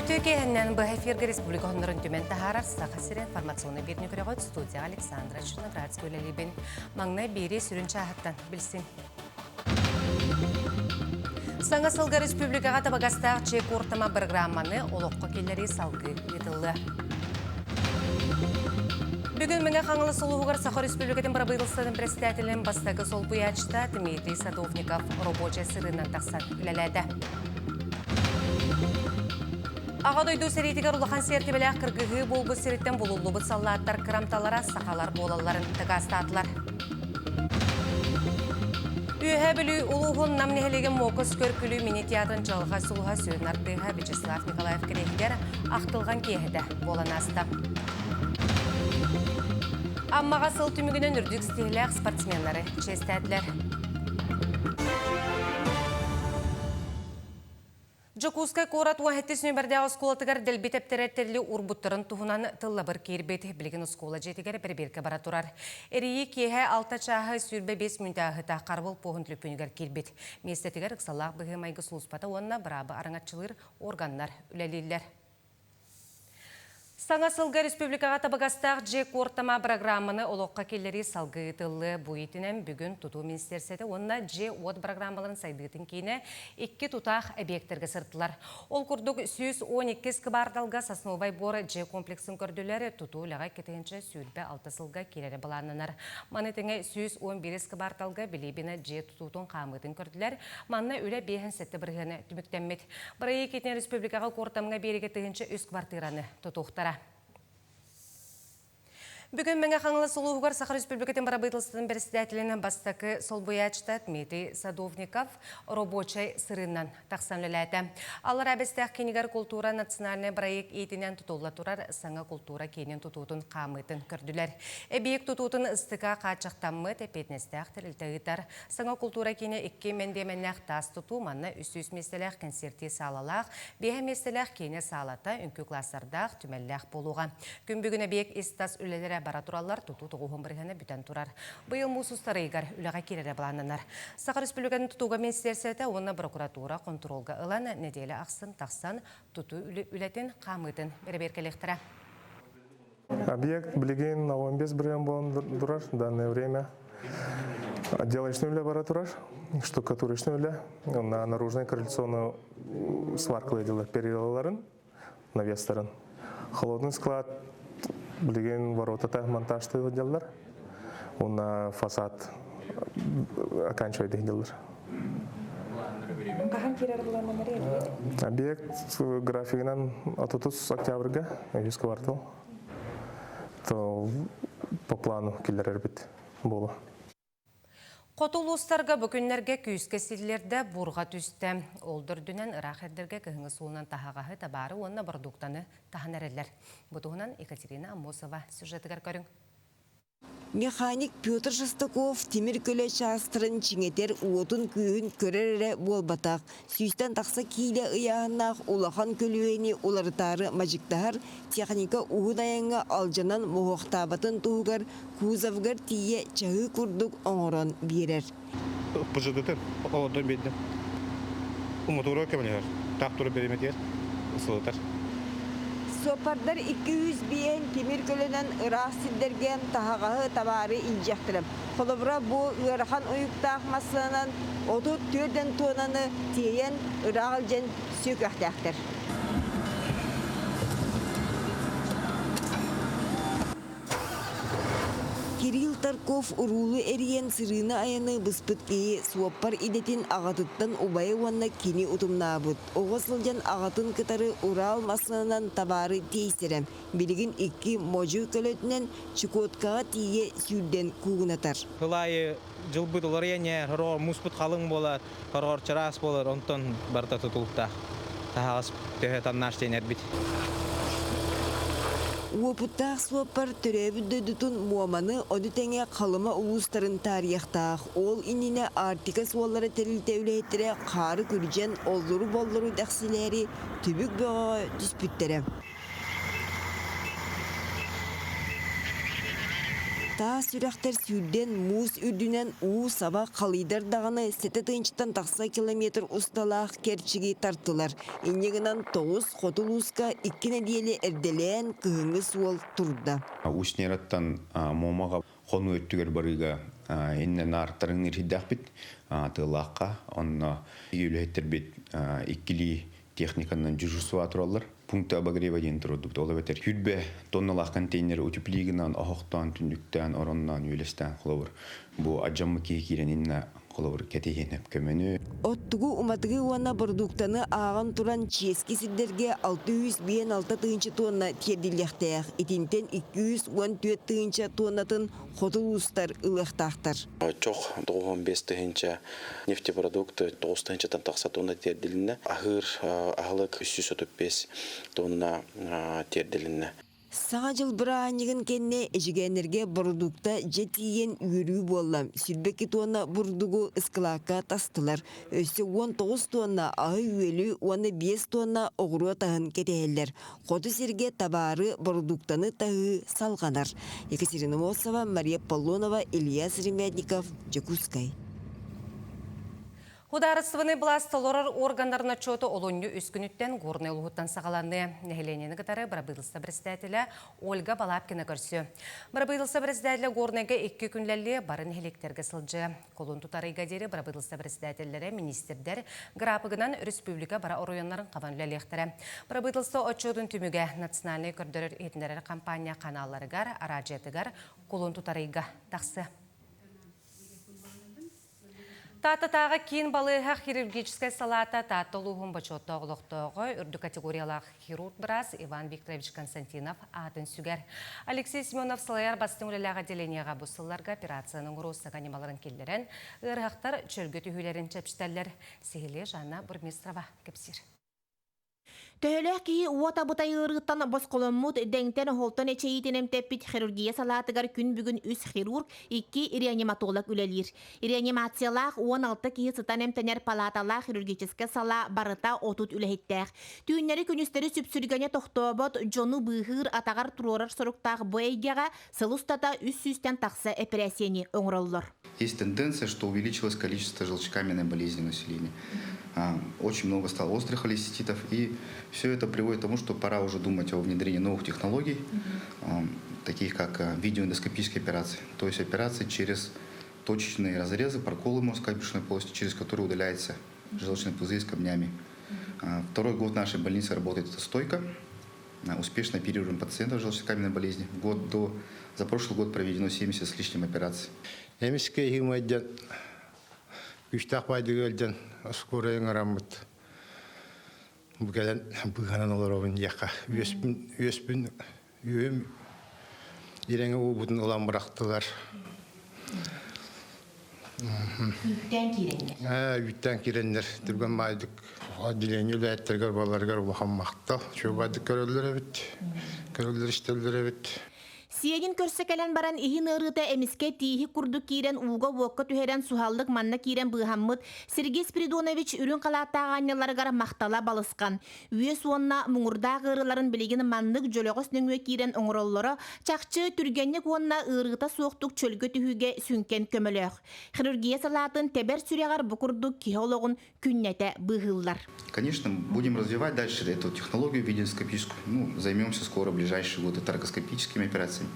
Türkiye'nin bu efirge Respublika Honların tümen taharar sahasır informasyonu bir nükürüğüt stüdya Aleksandra Çınagradski ölelibin mağna biri sürün çahattan bilsin. Sana Salga Respublikaga tabagastağ çek ortama programmanı oloqqa kelleri salgı yıtıldı. Bugün mene қаңылы Сулуғар Сахар Республикатын Барабайлыстың председателін бастағы сол бұячта Дмитрий Садовников рабочий сырынан тақсан үләләді. Ағадойду сәрейтігер ұлақан сертебеләқ кіргігі болғы сәреттен болулы бұтсаллаттар кірамталара сақалар болаларын тығастатылар. Үйе білі ұлуғын намнехелеген моқыз көркілі мини-театрын жалға сұлуға сөйін артыға Вячеслав Николаев керекдер ақтылған кейді болан астап. Аммаға сыл түмігінен үрдік стейләқ спортсменлары честәділер. Жокускай корат уахеттес нөмірдегі сколатығар дәлбет әптірәттерлі урбуттырын тұғынан тылла бір кейірбеті білген скола жетігер бір-беркі бара тұрар. Әрейі кейі 6 чағы сүрбе 5 мүнтағы тақарбыл поғын түліппенігер кейірбет. Местетігер ұқсалақ бұғы майғы сұлыспата онына бірабы араңатшылыр органдар үләлелер. Саңа Сылга Республикаға табагастақ жек ортама программаны олоққа келері салғы тылы бұйытынан бүгін тұту министерсеті онына же от программаларын сайдығытын кейіне 2 тұтақ объекттерге сыртылар. Ол күрдік 112 кібардалға Сасновай боры же комплексін көрділері тұту лаға кетігінші сүйілбе 6 сылға келері баланынар. Манытыңа 111 кібардалға білебіні же тұтудың қамытын көрділер. Манына өлі бейін сәтті біргені түміктенмет. Бірайы кетен республикаға қортамға береге тігінші үз квартираны тұтуқтара. Бүгін мәңі қаңылы Сулуғар Сахар Республикатын Барабайлыстың председателінің бастақы Солбуячта Дмитрий Садовников рабочий сырынан тақсан лөләді. Алар әбістәқ кенігер культура национальный проект етінен тұтулы тұрар саңа культура кенен тұтудың қамытын көрділер. Әбейік тұтудың ұстыға қачықтамы тәпетнестәқ тәрілтәғытар. Саңа культура кене 2 мендеменнәқ тас тұту манна үсіз местеләқ концерти салалақ, бейі местеләқ кене салата үнкі классардақ түмәлләқ болуға. Күн бүгін әбейік істас үлелері баратуралар тұту тұғуғын біргені бүтін тұрар. Бұйыл мұсыстары егер үліға керері баланынар. Сақыр Республиканың тұтуға министерсеті оны прокуратура контролға ұлан неделі ақсын тақсан тұту үлетін қамытын берберкелектірі. Объект білеген 15 бірген болын тұрар данное время. Отделочный лаборатория, штукатурочный на наружной корреляционную сварковые дела перелаларын, навестерын. Холодный склад, білген воротата монтажты делдар, оны фасад оканчивайды делдар. Объект графигінен 30 октябрьге, 100 квартал, то по плану келер әрбет болу. Қотулустарға бүкінлерге күйіскесілерді бұрға түсті. Олдыр дүнен ұрақ әрдерге күйіңі суынан тағағағы табары онына бұрдуқтаны тағын әрелер. Бұтығынан Екатерина Амосова сюжетігер көрің. Механик Петр Шестаков темір көлі шастырын чиңетер уотун күйін көрерері болбатақ. Сүйістен тақса кейлі ұяғынақ улахан көліуені оларытары мажықтағар техника уғын аяңға алжанан мұғықтабатын туғығар кузавғар тие чағы күрдік оңырын берер. Пұжыдытын, оғырдан бейді. Уматура көмінер, тақтыры береметер, ұсылытар. Сопардар 200 бейін темір көлінен ұрақ сілдерген тағағы табары инжектірім. Қолыбыра бұл ұрахан ұйықтақ масынан 34 тонаны тейен ұрақ алжен сөк әқтәқтір. Кирилл Тарков урулы әриен сырыны аяны бұспыт кейі суаппар идетін ағатыттан убайы уанна кені ұтымнабыд. Оғасылжан ағатын кытары Урал масынан табары тейсірім. Білігін 2 можу көлетінен чукоткаға тие сүрден куғынатар. Хылайы жылбыт олар ене, мұспыт қалың болар, хорғар чарас болар, онтон барта тұтылықта. Тағас төхет аннаштен әрбіт. Уопуттақ суаппар төрәбі дөдітін муаманы оды тәңе қалыма ұлыстарын тарихтақ. Ол иніне артика суалары тәрілті өлеттірі қары көржен олдыру болдыру дәқсілері түбік бұға түспіттері. Та сүрәхтер сүйден муз үрдінен уу саба қалыйдар дағаны сеті тыынчыттан тақса километр усталақ керчігі тартылар. Иннегінан 9 хотулуска 2 неделе әрделен күйіңі суол турда. Уснераттан момаға қону өттігер барыға иннен арттарың нерхиддақ бит тылаққа. Онна үйелеттер бит иккили техниканан жүжісу атыралар. Пункта обогрева дейін тұрды. Ол бетер хүлбе тонналақ контейнер утеплигінан, ағықтан, түндіктен, ороннан, үйлестен қолауыр. Бұл аджамы кейкерен инна қолауыр кәтейеніп көмені. Оттугу уматыгы уана продуктаны ағын туран чески сиддерге 600-6 тыынчы тонна тердилектәк. Итинтен 214 тыынчы тоннатын хотулустар ылықтақтар. Чоқ 95 тыынча нефтепродукты 9 тыынчатан тақса тонна тердилінне. Ахыр ағылық 335 тонна тердилінне. Саға жыл бұранығын кенне әжігенерге продукта жетиген үйірі болам. Сүрбекі тонна бұрдығы ысқылаққа тастылар. Өсі 19 тонна ағы үйелі, 15 тонна оғыру тағын кетелер. Қоты серге табары продуктаны тағы салғанар. Екатерина Мосова, Мария Полонова, Ильяс Ремятников, Джекускай. Хударысывыны бластылорар органдарына чоты олонью үскүнүттен горны улуғыттан сағаланды. Нехеленені гытары Барабыйлыста председателі Ольга Балапкина көрсі. Барабыйлыста председателі горныға 2 күнләлі барын хелектерге сылжы. Колун тутарыға дері Барабыйлыста председателері, министрдер грапығынан республика бара оройонларын қабан үләлектері. Барабыйлыста отчетын түміге национальный көрдірір етіндерер компания каналларыгар, араджетігар колун тутарыға тақсы. Тата-тағы кейін балыға хирургическая салата таттылуғын бачотты оғылықтығы үрді категориялық хирург біраз Иван Викторович Константинов атын сүгер. Алексей Семенов салаяр бастың үліліға деленияға бұсылларға операцияның ұрысы ғанималарын келдерін, ұрғақтар чөлгі түйілерін чәпштәлер. Сейле Жанна Бурмистрова кепсір. Төхөлөх кихи уота бутай ырыттан босқоломмут дәңтен холтон эчейтенем теппит хирургия салатыгар күн бүгін үс хирург 2 реаниматолог үлелир. Реанимациялах 16 кихи сытанем тенер палаталах хирургическа сала барыта отут үлехеттәк. Түйіннері күністері сүпсүргене тоқтобот жону бұғыр атағар турорар соруктағы бойгеға сылустата үс-үстен тақсы операцияны оңыроллар. Есть тенденция, что увеличилось количество желчекаменной болезни населения. Очень много стало острых холециститов, и все это приводит к тому, что пора уже думать о внедрении новых технологий, таких как видеоэндоскопические операции, то есть операции через точечные разрезы, проколы мозга брюшной полости, через которые удаляется желчный пузырь с камнями. Второй год нашей больницы работает эта стойка. Успешно оперируем пациентов с желчекаменной болезнью. За прошлый год проведено 70 с лишним операций. Үштақ байдығы өлден скорайың арамыд. Бұғадан бұғанан олар оғын яққа. Өспін өйім ереңі оғыдың олан бұрақтылар. Үттен керенлер. Үттен керенлер. Түрген байдық отделение үләттергер баларғар ұлақан мақтал. Шо байдық көрілдер әбіт. Көрілдер іштелдер әбіт. Сиегин көрсекелен баран ихин ырыта эмиске тиихи курдук кирен уга уокка түһерен сухаллык манна кирен быхаммыт Сергей Спиридонович үрүн калааттааганняларгар мактала балыскан. Үйес уонна муңурдаак ырыларын билигин маннык жөлөгөс нөңүө кирен оңороллоро чакчы түргенник уонна ырыта суоктук чөлгө түһүүге сүнкен көмөлөөх. Хирургия салаатын тебер сүрегар букурдук кихологун күннете быхыллар. Конечно, будем развивать дальше эту технологию видеоэндоскопическую. Займемся скоро, в ближайшие годы, торакоскопическими операциями,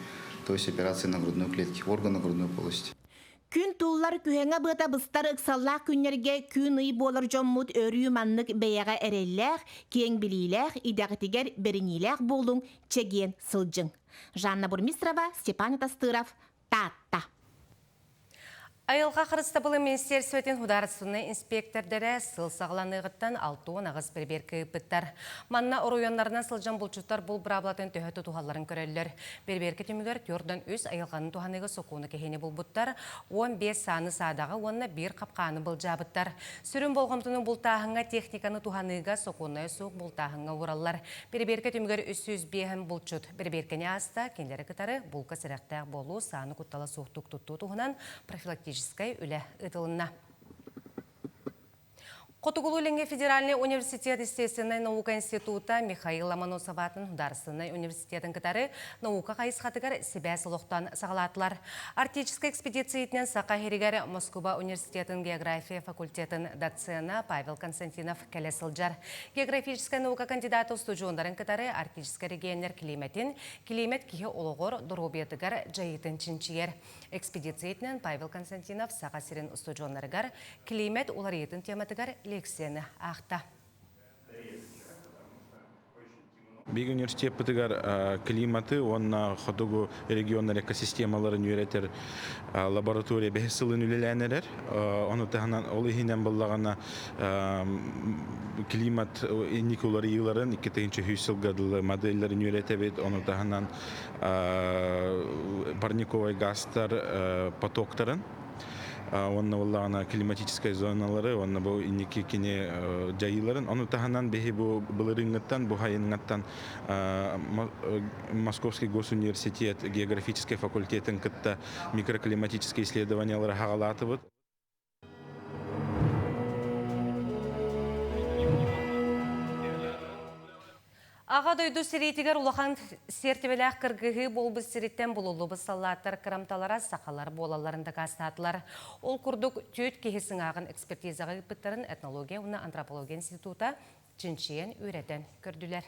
то есть операции на грудной клетке, органы грудной полости. Күн туллар күхеңе быта быстар ыксаллах күннерге күн ый болар жоммут өрүү маннык бэяга эреллэх, кең билилэх, идагытигер беринилэх болуң чеген сылжың. Жанна Бурмистрова, Степан Тастыров, Татта. Айылға қырыстабылы министерстветін хударысыны инспектордері сыл сағыланығыттан 6 ағыз берберкі бұттар. Манна оройонларынан сылжан бұлчуттар бұл бұраблатын төхеті тухаларын көрелілер. Берберкі түмігер түрден өз айылғанын туханығы соқуыны кехені бұл бұттар, 15 саны садағы онына бір қапқаны бұл жабыттар. Сүрін болғымтының бұл тағыңа техниканы туханығы соқуыны соқ бұл тағыңа оралылар. Берберкі түмігер 305 бұлчут. Берберкіне аста кендері кітары бұл кәсірәқтәқ болу саны құттала соқтық тұтту тұғынан профилактический үлі ұтылына. Котугулуленге Федеральный университет естественной наука института Михаил Ломоносоватын Дарсынный университетин кытары наука кайысхатыгар себя сылуқтан сағалатылар. Арктическая экспедициятнен сақа херигер Москва университетин география факультетин доцена Павел Константинов келесілжар. Географическая наука кандидаты студиондарын кытары арктический регионер климат кихе олығыр дұробетігер жайытын чинчиер. Экспедициятнен Павел Константинов сақа сирин студиондарыгар климат олар етін тематыгар лекцияны ақта. Биг университет пытыгар климаты, он ходугу регионный экосистемаларын үйретер лаборатория бехсылын үлеләнелер. Оны тағынан олығынан болағана климат иникулары йыларын 2000 гадылы модельлерін үйретебет. Оны тағынан парниковый газтар потоктарын. Онна боллагана климатическая зоналары, онна бу инники кине жайыларын, оны таханан бехи бу былырыңыттан, бу хайыңыттан Московский госуниверситет географический факультетин кытта микроклиматические исследованиялары хагалатыбыт. Аға дойду сирейтігер улахан сертебеләқ кіргігі болбыз сиреттен болулыбыз саллаттар кырамталара сақалар болаларында қастатылар. Ол күрдік түйет кехесін ағын экспертизаға гиппеттарын этнология, уна антропология института чинчиен үйретен көрділер.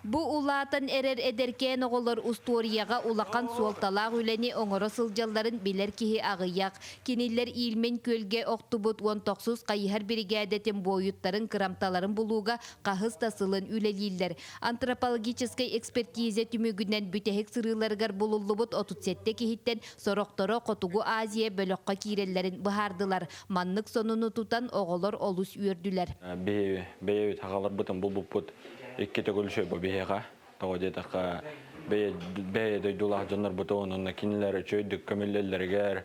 Бу улаатын эрер эдеркен оголор усторияга улақан суолталақ үлени оңоро сылжалларын билер кихи ағыяқ. Кенелер илмен көлге оқтубут 19 қайығар бригадетін бойыттарын кырамталарын булуга қағыз тасылын үлелейлер. Антропологической экспертизе түмігінен бүтехек сырыларгар булулубут 37 кихиттен сорокторо Котугу Азия бөлөкқа киреллерин бахардылар. Маннык сонуну тутан оголор олус үйөрдүлер. Бейеу тағалар бұтын бұлбұппұт Икки төгілші бұл бейеға. Тоғадетіққа бейе дөйдулақ жанар бұтын, онына кенелері чөйдік көмелелергер,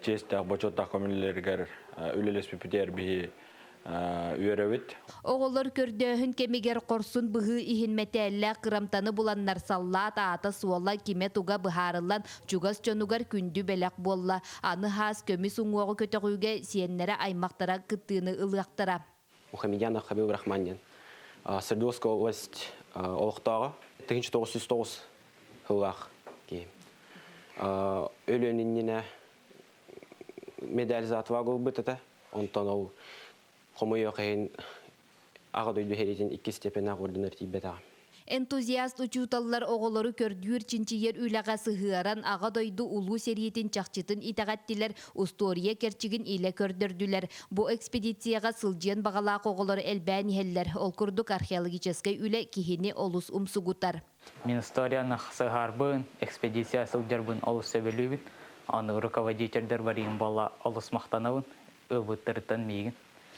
честақ, бочоттақ көмелелергер үлелес піпітер бейе үйеревет. Оғылыр көрдіхін кемегер қорсын бұғы ихін мәтәлі қырамтаны бұланнар саллат, ата суала кеме туға бұхарылан чугас жонугар күнді бәләк болла. Аны хас көмі сұңуағы көтіғуге сиеннері аймақтара күттіні ылықтара. Мухамедянов Хабиб Рахманин. Свердловская область Олықтағы 1909 жылақ кейін. Өлөнініне медаль затыва қол бұтыды. Онтан ол қомойы қайын аға дөйді херетен 2 степена қордыныр тейбет ағым. Энтузиаст учуталлар оголору көрдүр чинчиер үлага сыхыаран ага дойду улуу сериетин чакчытын итагаттилер устория керчигин иле көрдөрдүлер. Бу экспедицияга сылжыен багалаак оголор элбән хеллер ол курдук археологической үле кихини олус умсугутар. Мен историяны сыгарбын, экспедиция сылжарбын олус сөбөлүбүн. Аны руководительдер барин бала олус мактанабын, ылбыттыртан мейгин.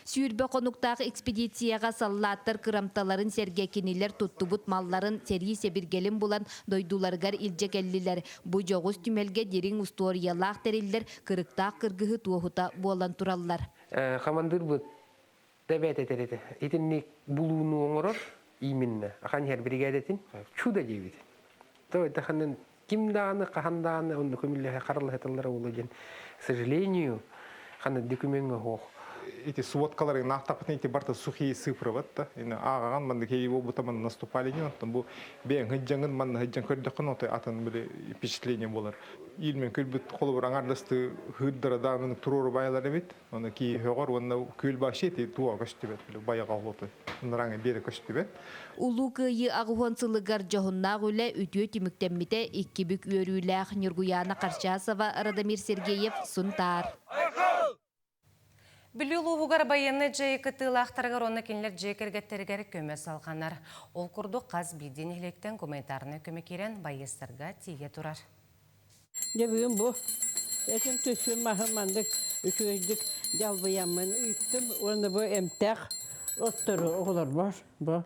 Сүйірбе қонуқтағы экспедицияға саллаттар кырамталарын сергекенелер туттубут малларын сери себіргелін болан дойдуларгар илжекеллилер. Бұ жоғыз түмелге дерин усториялақ териллер кырықтақ кыргығы туохута болан тураллар. Командыр бұд дәбәт етереді. Етіннек бұлуыны оңырыр именні. Ақан хер бригадетін чуда жебеді. Тойда ханын кимданы, қаханданы, онды көмілі қарылы хаталары олы. К сожалению, ханы документға хоқ. Эти сводкалары нахтапны эти барта сухие цифры вот та ина аган ман его будто ман наступали не там бу бен хыджангын ман хыджан көрдөкөн отой атын бир впечатление болар илмен көлбүт колу аңардысты хыддарадан турор байлар бит аны ки хогор онна көл башети туа көчтүбөт баяга олотой ныраңы бери көчтүбөт улуу кыйы агуонсылыгар жохуннаак үле үтүө тимиктеммите икки бүк үөрүүлээх Нургуяна Карчасова, Радомир Сергеев, Сунтар. Бүлілуғығар байыны жайы кытылақтарғар оны кенлер жекергеттерігер көме салғанар. Ол күрді қаз бейден електен комментарыны көмекерен байыстарға тиге тұрар. Дебігін бұл, әкім төсім мағымандық үкөйдік жалбыямын үйттім. Оны бұл әмтәқ оттыры оғылар бар.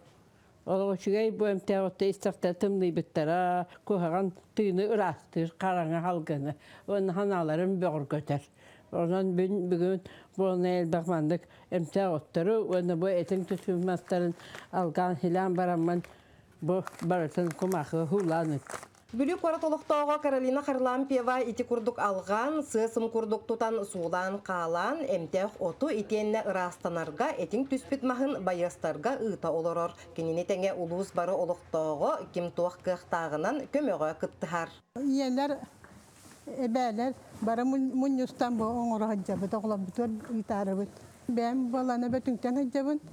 Ол үшігей бұл әмтәқ отты істіқті тымны біттара, көғаған түйіні ұрастыр, қараңа халғаны. Оны ханаларын бөғір көтер. Ondan bugün bu neyel bakmandık emtia otturu, onu bu etin tüsümastların algan hilan baraman bu baratın kumakı hulanık. Бүлі қоратолықтауға Каролина Харлампиева ити күрдік алған, сысым күрдік тұтан суылан қалан, әмтәқ оту итенне ырастанарға әтің түспіт мағын байыстарға ұйта олырыр. Кенені тәңе ұлуыз бары олықтауға кем туақ қықтағынан көмеға күттіғар. Иелер, әбәлер, бары мұнюстан бұл оңыры хаджабыт, оғылап бұтыр ұйтары бұт. Бәм баланы бөтіңтен хаджабын,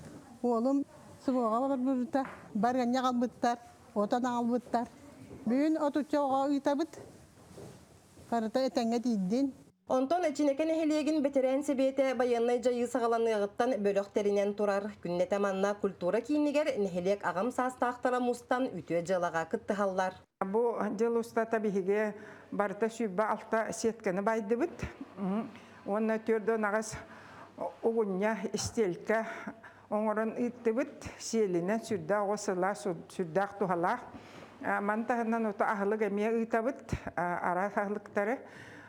олым сұбуға бар бұрыта, барғанне қалбыттар, отан албыттар. Бүгін отучауға ұйтабыт, қарыта әтәңе дейдін. Онтон әчінекен әхелеген бетерен себеті баяннай жайы сағаланығыттан бөліқтерінен тұрар. Күннеті манна культура кейінігер нәхелек ағам састақтара мұстан үтіе жылаға күтті халлар. Бұл жыл ұста табиғеге барыта сүйбі алта сеткені байды бұд. Оны түрді нағыз ұғыння істелкі оңырын үтті бұд. Селінен сүрдақ осыла, сүрдақ туғалақ. Мантағынан ота ағылық әмия ұйтабыт, ара ағылықтары.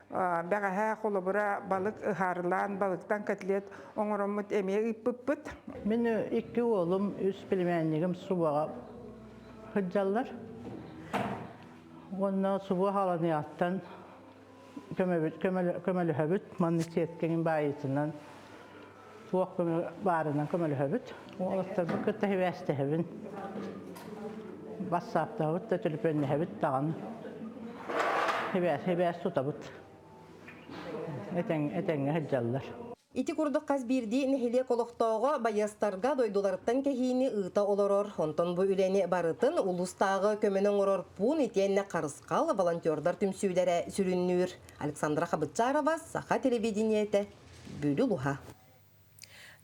Бәғәһә қолы бұра балық ұғарылан, балықтан кәтлет оңырымыт әмия ұйпып-бұт. Мен екі олым үз білменігім субаға хүджалар. Онна субаға халаны аттан көмелі хөбіт, манны сеткенің байысынан суақ барынан көмелі хөбіт. Олықтар бұл күтті хевәсті хөбін. Бассапта бұт, төліпенне хөбіт дағаны. Хевәс тұта бұт. Әтәңі хүджалар. Ити күрдік қаз бірді нәхеле қолықтауға байыстарға дойдуларыптан кәхейіні ұйта олырыр. Онтон бұл үләне барытын ұлыстағы көменің ұрыр пұн етенне қарысқал волонтердар түмсүйлері сүріннүр. Александра Хабытчарова, Саха телевидениеті, Бөлі Луха.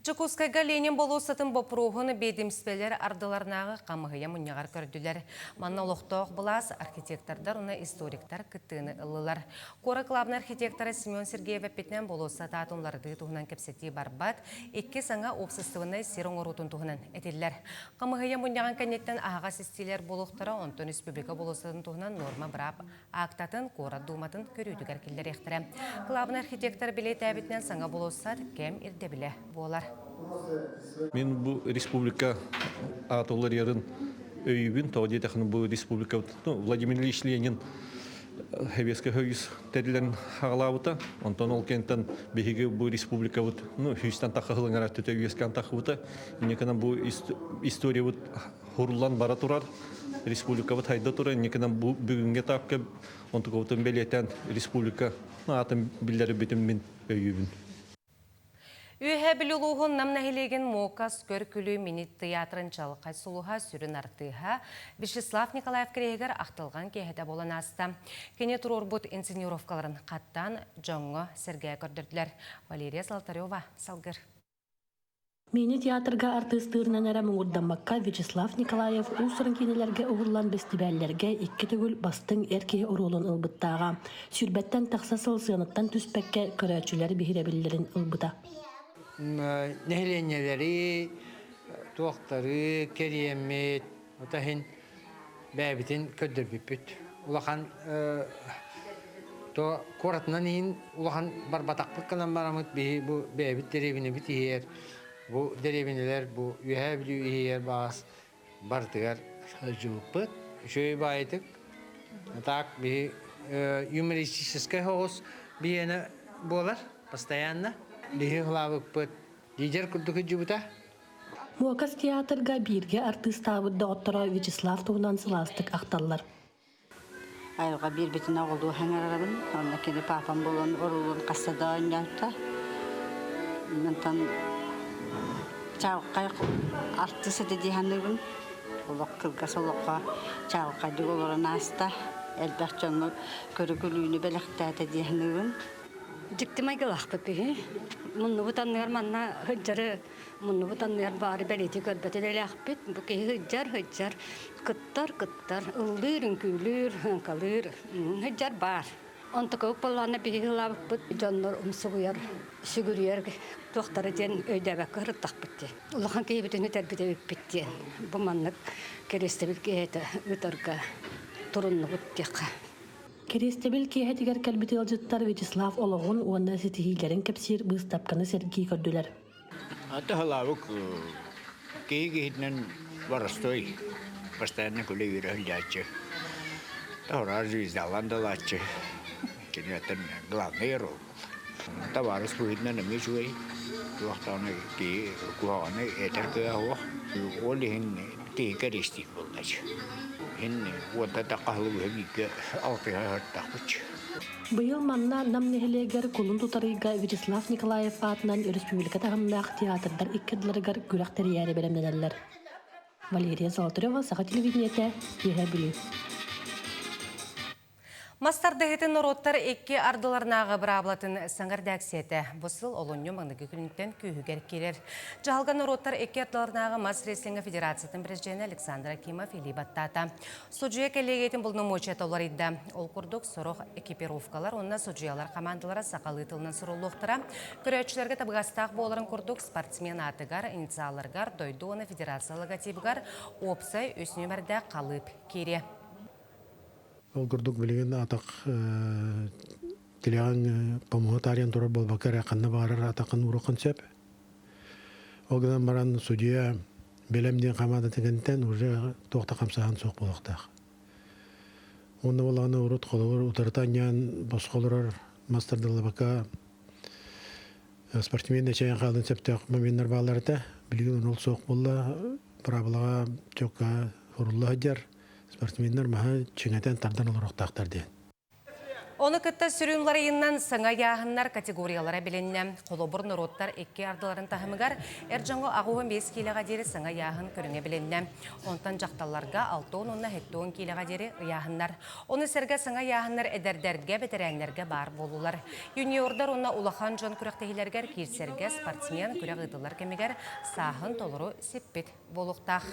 Чукускайга Ленин болусатын бопруғын бедімспелер ардыларнағы қамығыя мұнияғар көрділер. Манна лоқтоқ бұлас архитектордар, оны историктар күттіні ұлылар. Қоры клабны архитекторы Семен Сергеева петнен болуса татымларды тұғынан кепсеті барбат, екі саңа опсыстығыны серің ұрутын тұғынан әтелілер. Қамығыя мұнияған кәнеттен ағаға систелер болуқтары, онтын республика болусатын тұғынан норма бірап, ақтатын, қора думатын көрүйдігер келдер ектірі. Клабны архитектор білет әбітнен саңа болусат кәм ирдебілі болар. Мен бұл республика атолар ярын өйбін, тоғыде тәқіні бұл республика Владимир Ильич Ленин хәбеске хүйіз тәрілерін ағалауыта. Онтан ол кенттен бейгі бұл республика хүйістен тақығылың әрәтті тәуескен тақығыта. Некінен бұл история хұрылан бара тұрар. Республика хайда тұрар. Некінен бұл бүгінге таққа онтық бәлетен республика атын білдері бетім мен өйбін. Үйе білілуғын намнахилеген Мокас көркілі минит театрын жалқай сұлуға сүрін артыға Вячеслав Николаев керегер ақтылған кейхеті болан асты. Кене тұрорбұт инсценировкаларын қаттан жоңғы сәргәй көрдірділер. Валерия Золотарева, салгыр. Мені театрға артыстырынан әрі мұңырданмаққа Вячеслав Николаев ұсырын кенелерге ұғырлан бестибәллерге екі түгіл бастың әркеге ұролын ұлбыттаға. Сүрбәттен тақса сылсығыныттан түспәкке көрәтшілері бейіребелерін ұлбыта. Нәһеленнеләре, туақтары, керемет, отахин бәбитин көддөрбүппүт. Улахан то коратынан ин улахан барбатаклык кынан барамыт бу бәбит деревине бит иер. Бу деревинелер бу үһә билүү иер бас бартыгар жуппыт. Шөй байтык. Так би юмористический хос биене болар постоянно. Муакас театрга бирге артыстабыдды оттора Вячеслав туғынан сыластык ақталлар. Айылға бір бетін ағылды хәңәрарабын, онда кені папам болын, орылын қасада ойнатта. Ментан чағыққа артысы деді хәңірін, олық қылғас олыққа чағыққа дөг оларын аста, әлбәқ жоңы көрі күлүйіні бәліқті деді хәңірін. Диктимай галахпы пе. Мунну бутаннар манна хыджары, мунну бутаннар бары бәлети көрбәте дәләхпет. Бу ки хыджар кыттар, ылдырын күлүр, калыр, хыджар бар. Онта көп болланы бихилабыт жоннор умсугуяр, сүгүрүяр тоқтары ден өйдәбәк кырыттак битти. Улахан кейбитини тәрбите битти. Бу маннык керестебил кейеті үтөргө турунну буттык. Керестебил кейхетигер кәлбіті алжыттар Вячеслав олығын уанна сетихилерін кәпсир бұстапқаны сәргей көрділер. Аты халавық кейгейтінен барыстой, постоянно күлі үйрі хылдячы. Ahora звездалан далачы. Кенеттен главный роль. Товарищ Путин на мишуй. Вахтаны ки куаны этерге ах. Олин ки каристик болдачы. Хин вот это кахлы бигә алтыга тахыч. Быйыл манна намнехилегер кулун тутарыга Вячеслав Николаев атынан республика тагындагы театрдар иккедлеригер күрәхтериәре белемнәләр. Валерия Золотарева, Саха телевидениете, Егебили. Мастардагетін ороттар екке ардыларнағы бір аблатын саңғар дәксеті. Бұсыл олонью маңдығы күніктен күйігер керер. Жағалған ороттар екке ардыларнағы Мас Реслингі Федерациятын президенті Александр Акимов илибаттата. Суджуя келегетін бұл нөмөчет олар идді. Ол күрдік сұрық экипировкалар, онына суджиялар командалары сақалы тылынан сұрылуқтыра. Көрәтшілерге табығастақ боларын күрдік спортсмен атығар, инициаларғар, дойды оны федерация логотипігар, опсай өс нөмірді қалып кере. Ол күрдік білеген атақ тілеған помогатариян тұрар болбақар әқанна бағарар атақын ұрықын сөп. Ол ғадан баран судия белемден қамады тігінтен уже тоқта қамсаған соқ болақтақ. Онда болағына ұрыт қолығыр ұтыртаниян босқолырар мастардылы бақа спортсмен әчайын қалдың сөптіқ моментер бағаларды білген ол соқ болла правилаға чоққа ұрылы әдер. Спортсменнер маха чеңетен тардан олар оқтақтар дейін. Оны күтті сүрімлары еннен сыңа яғыннар категориялары біленне. Қолобыр нұроттар екке ардыларын тахымығар, әржаңғы ағуын 5 келеға дері сыңа яғын көріңе біленне. Онтан жақталарға 6-10 келеға дері яғындар. Оны сәрге сыңа яғындар әдердерге бетерәңлерге бар болулар. Юниордар оны улахан жон күрәқтегілергер керсерге спортсмен күрәқ ұдылар кемегер сағын толыру сеппет болуқтақ.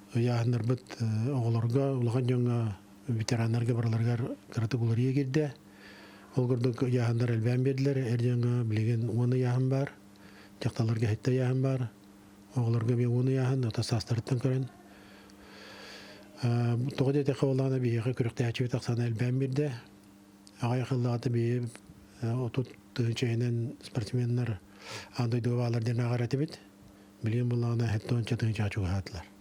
Яғындар бұд оғыларға, ұлған жаңа ветеранларға бараларға кратығылария келді. Ол күрдік яғындар әлбән берділер, әр жаңа білеген оны яғын бар, жақталарға хетті яғын бар, оғыларға бе оны яғын, ота састырыттан көрін. Тоғыд әтеқі олағына бейеқі күрікті әчевет ақсаны әлбән берді. Ағай қыллағаты бейе отут тұғыншайынан спортсменлер андойды бағалардың ағараты бет. Білген болағына хетті онша тұғынша ачуға хатылар.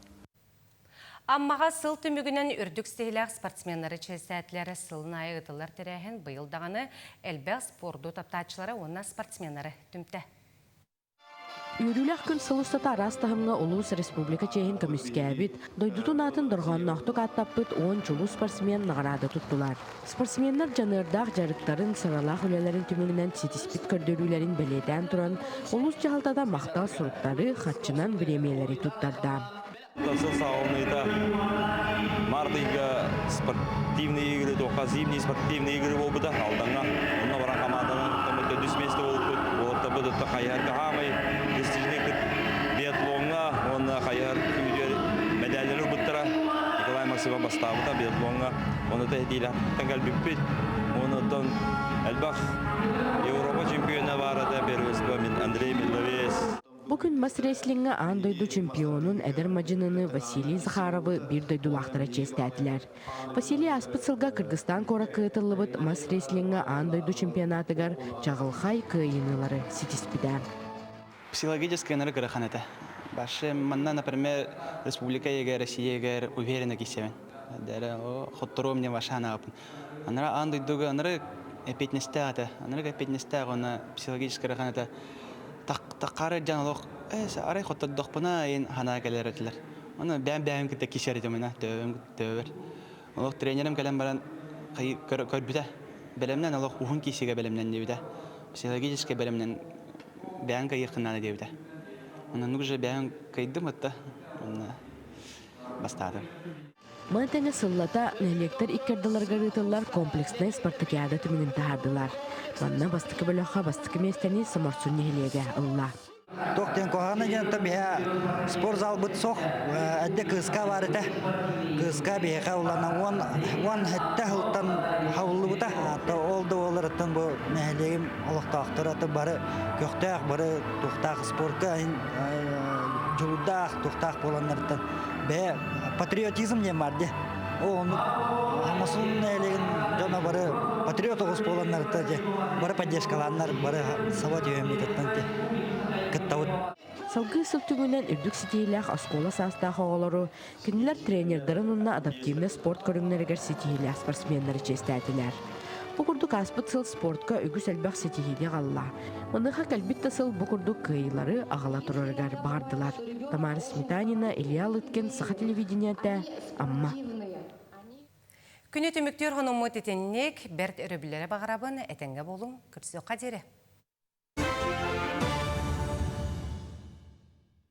Аммаға сыл түмігінен үрдік стейләқ спортсменлары чесәтлері сылын айығытылар тәрәхін бұйылдағаны әлбәқ спорду таптачылары онына спортсменлары түмті. Үріләқ күн сылыстата арастағымға Улус Республика чейін көміскәбіт, дойдутун атын дұрған нақтық аттаппыт 10 чулу спортсмен нағарады тұттылар. Спортсменлер жанырдақ жарықтарын сыралақ үлелерін түмігінен сетиспит көрдөрүлерін бәледен тұран, Улус жағалтада мақтал сұруттары қатчынан біремелері тұттарда. Тасыл сауынайда мардыйга спортивный игры, тоқа зимний спортивный игры болбыда алдаңа. Онна баран команданың тәмәлді дүсместі болбыд. Оларда бұдытта қайарғы ғамай, престижный биатлонға, онна қайар медалері бұттыра. Николай Максимов бастауыда биатлонға. Оны да әдейлі тәңгәл бүппет. Оны тон әлбақ Европа чемпионы барады беруеспі мен Андрей Миловес. Бүгін Мас Реслингі андойду чемпионын әдір мажыныны Василий Захаровы бір дойдулақтыра честәтілер. Василий Аспыцылға Кыргызстан қора кытылыбыт Мас Реслингі андойду чемпионатыгар жағылхай кыйынылары сетиспиді. Психологическая нары кырыхан это. Башы манна, например, республика егер, Россия егер уверенно кисевен. Дәрі хоттыру мне вашана апын. Анара андойдуға, анары эпетнесте аты. Анары эпетнесте ағына психологическая кырыхан это. Тақары жанылық, арай хоттырдықпына ең хана кәлер өтілер. Оны бәм кітті кешер етіміна, төвір. Олық тренерім кәлем баран көрбіді. Бәлемнен олық ұғын кесеге бәлемнен деуді. Психологический бәлемнен бән кайықынаны деуді. Оны нүгіже бән кайдым өтті, бастады. Мантәңі сыллата нәлектер иккерділерге рытылар комплексный спартакиада түмінің тағардылар. Манна бастықы бөліға бастықы местені самарсун нехелеге ұлла. Тоқтен қоғаны жәнті бейе спортзал бұт соқ, әдді қысқа барыда. Қысқа бейе қаулана, он әтті ғылттан қаулы бұта. Олды олырыттан бұл нәлегім олықтақтыр аты бары көқтақ, бары тоқтақ спортқа, жұлдақ, тоқтақ боланларыттан. Бәе патриотизм не барды. Оны амасын нәлегін жана бары патриот оғыз боланларыттан, бары поддержкаланлар, бары сават өйемекеттен. Салгы сылтүгүнен үрдүк ситиилях оскола састах оголору, кинилер тренердарын унна адаптивный спорт көрүңнерегер ситиилях спортсменнер честәтилер. Букурдук аспыт сыл спортка үгүс әлбәк ситииле галла. Мыныха кәлбитте сыл букурдук кыйлары агала тураргар бардылар. Тамара Сметанина, Илья Лыткин, Саха телевидениете, Амма. Күні түміктер ғанымы тетеннек бәрт өрөбілері бағарабын әтенге болың күрсі қадері.